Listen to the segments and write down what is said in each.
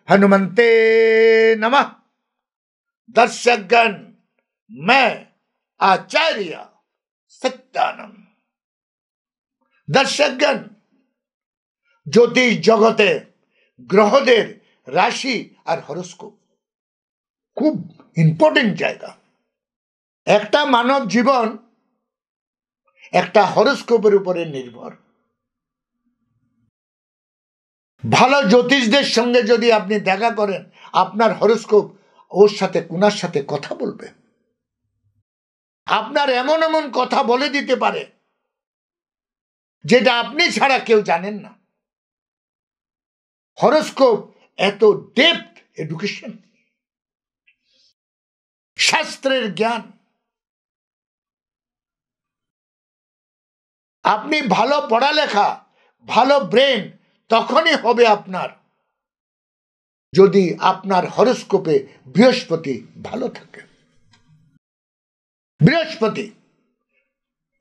हनुमंते नमः। दर्शकगण, मैं आचार्य सत्यानंद। दर्शकगण, জ্যোতিষ জগতে গ্রহদের রাশি আর হরোস্কোপ খুব ইম্পর্টেন্ট জায়গা। একটা মানব জীবন একটা হরোস্কোপের উপরে নির্ভর। ভালো জ্যোতিষদের সঙ্গে যদি আপনি দেখা করেন, আপনার হরোস্কোপ ওর সাথে কোনার সাথে কথা বলবে, আপনার এমন এমন কথা বলে দিতে পারে যেটা আপনি ছাড়া কেউ জানেন না। হরোস্কোপ এত ডেপথ এডুকেশন, শাস্ত্রের জ্ঞান। আপনি ভালো পড়ালেখা, ভালো ব্রেন তখনই হবে আপনার যদি আপনার হরোস্কোপে বৃহস্পতি ভালো থাকে। বৃহস্পতি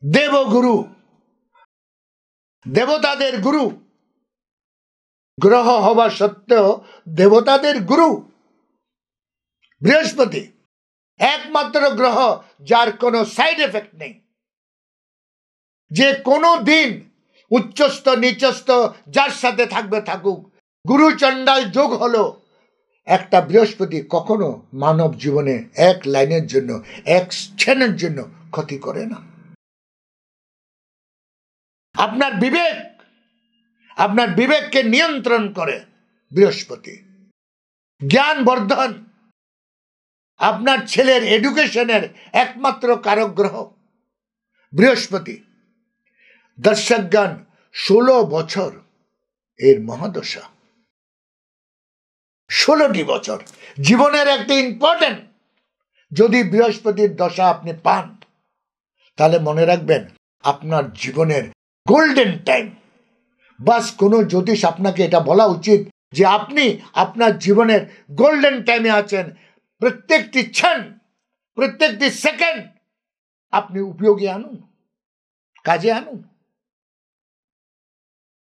দেবগুরু, দেবতাদের গুরু, গ্রহ হওয়া সত্ত্বেও দেবতাদের গুরু বৃহস্পতি। একমাত্র গ্রহ যার কোনো সাইড এফেক্ট নেই, যে কোনো দিন উচ্চস্থ নিচস্থ যার সাথে থাকবে থাকুক, গুরু চণ্ডাল যোগ হলো। একটা বৃহস্পতি কখনো মানব জীবনে এক লাইনের জন্য, এক ক্ষণের জন্য ক্ষতি করে না। আপনার বিবেক, আপনার বিবেককে নিয়ন্ত্রণ করে বৃহস্পতি। জ্ঞান বর্ধন, আপনার ছেলের এডুকেশনের একমাত্র কারক গ্রহ বৃহস্পতি। দর্শকগণ, 16 বছর এর মহাদশা, 16টি বছর জীবনের একটা ইম্পর্টেন্ট। যদি বৃহস্পতির দশা আপনি পান, তাহলে মনে রাখবেন আপনার জীবনের গোল্ডেন টাইম। বাস কোনো জ্যোতিষ আপনাকে এটা বলা উচিত যে আপনি আপনার জীবনের গোল্ডেন টাইমে আছেন। প্রত্যেকটি ক্ষণ, প্রত্যেকটি সেকেন্ড আপনি উপযোগী আনুন, কাজে আনুন।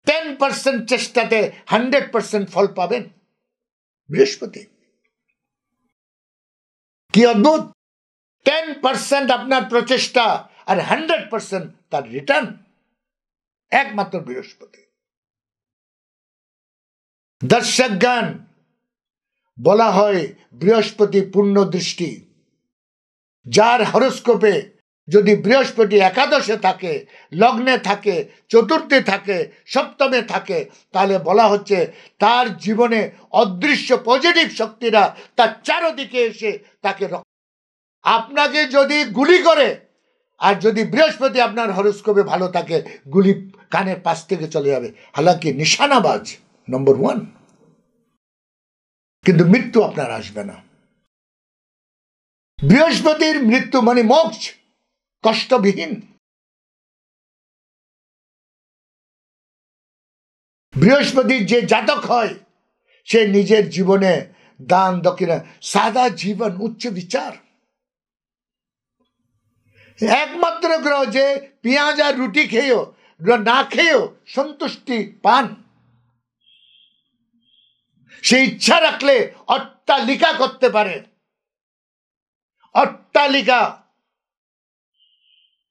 10% চেষ্টাতে 100% ফল পাবেন। বৃহস্পতি কি অদ্ভুত! 10% আপনার প্রচেষ্টা আর 100% তার রিটার্ন একমাত্র বৃহস্পতি। দর্শকগণ, বলা হয় বৃহস্পতি পূর্ণ দৃষ্টি। যার হরোস্কোপে যদি বৃহস্পতি একাদশে থাকে, লগ্নে থাকে, চতুর্থে থাকে, সপ্তমে থাকে, তাহলে বলা হচ্ছে তার জীবনে অদৃশ্য পজিটিভ শক্তিরা তার চারদিকে এসে তাকে আপনাকে যদি গুলি করে, আর যদি বৃহস্পতি আপনার হরোস্কোপে ভালো থাকে, গুলি কানের পাশ থেকে চলে যাবে। হালাকি নিশানাবাজ নম্বর 1, কিন্তু মৃত্যু আপনার আসবে না। বৃহস্পতির মৃত্যু মানে মোক্ষ, কষ্টবিহীন। বৃহস্পতির যে জাতক হয়, সে নিজের জীবনে দান দক্ষিণা, সাদা জীবন, উচ্চ বিচার। একমাত্র গ্রহ যে পেঁয়াজ আর রুটি খেয়েও, না খেয়েও সন্তুষ্টি পান। সে ইচ্ছা রাখলে অট্টালিকা করতে পারে। অট্টালিকা।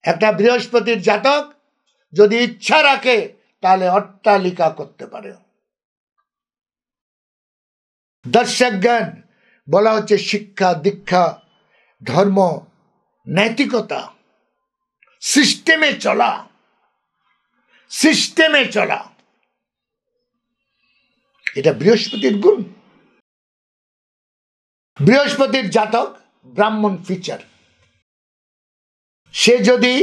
একটা বৃহস্পতির জাতক যদি ইচ্ছা রাখে তাহলে অট্টালিকা করতে পারে। দর্শকগণ, বলা হচ্ছে শিক্ষা, দীক্ষা, ধর্ম, নৈতিকতা, সিস্টেমে চলা, সিস্টেমে চলা, এটা বৃহস্পতির গুণ। বৃহস্পতির জাতক ব্রাহ্মণ ফিচার। সে যদি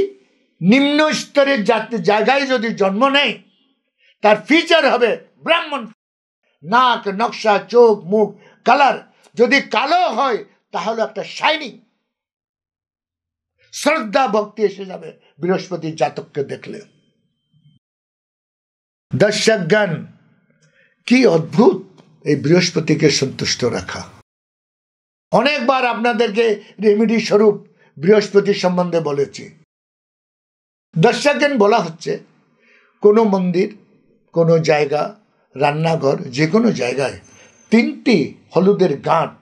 নিম্ন স্তরের জায়গায় যদি জন্ম নেয়, তার ফিচার হবে ব্রাহ্মণ। নাক, নকশা, চোখ, মুখ, কালার যদি কালো হয়, তাহলে একটা শাইনিং, শ্রদ্ধা, ভক্তি এসে যাবে বৃহস্পতির জাতককে দেখলে। দর্শকগণ, কি অদ্ভুত এই বৃহস্পতিকে সন্তুষ্ট রাখা। অনেকবার আপনাদেরকে রেমেডি স্বরূপ বৃহস্পতি সম্বন্ধে বলেছি। দর্শকগণ, বলা হচ্ছে কোনো মন্দির, কোনো জায়গা, রান্নাঘর, যে কোনো জায়গায় 3টি হলুদের গাঁট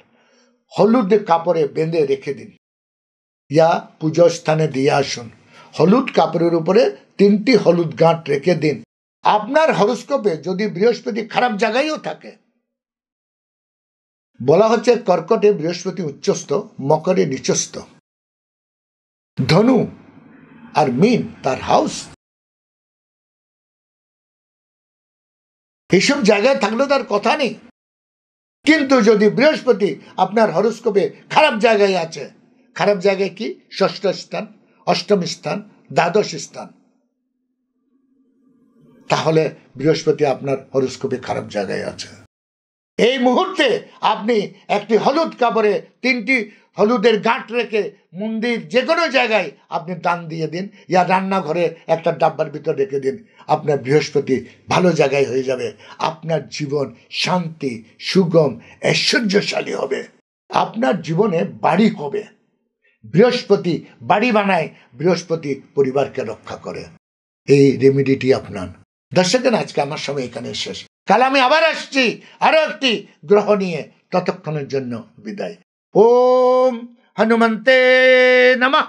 হলুদ কাপড়ে বেঁধে রেখে দিন, ইয়া পুজো স্থানে দিয়ে আসুন। হলুদ কাপড়ের উপরে 3টি হলুদ গাঁট রেখে দিন। আপনার হরোস্কোপে যদি বৃহস্পতি খারাপ জায়গায়ও থাকে, বলা হচ্ছে কর্কটে বৃহস্পতি উচ্চস্থ, মকরে নিচস্থ, ধনু আর মীন তার হাউস, এইসব জায়গায় থাকলে তার কথা নেই। কিন্তু যদি বৃহস্পতি আপনার হরোস্কোপে খারাপ জায়গায় আছে, খারাপ জায়গায় কি? ষষ্ঠ স্থান, অষ্টম স্থান, দ্বাদশ স্থান, তাহলে বৃহস্পতি আপনার হরোস্কোপে খারাপ জায়গায় আছে। এই মুহূর্তে আপনি একটি হলুদ কাপড়ে 3টি হলুদের গাঁট রেখে মন্দির যে কোনো জায়গায় আপনি দান দিয়ে দিন, ইয়া রান্নাঘরে একটা ডাব্বার ভিতর রেখে দিন। আপনার বৃহস্পতি ভালো জায়গায় হয়ে যাবে। আপনার জীবন শান্তি, সুগম, ঐশ্বর্যশালী হবে। আপনার জীবনে বাড়ি হবে। বৃহস্পতি বাড়ি বানায়, বৃহস্পতি পরিবারকে রক্ষা করে। এই রেমেডিটি আপনার। দর্শকের আজকে আমার সময় এখানে শেষ। কাল আমি আবার আসছি আরো একটি গ্রহ নিয়ে। ততক্ষণের জন্য বিদায়। ওম হনুমন্তে নমঃ।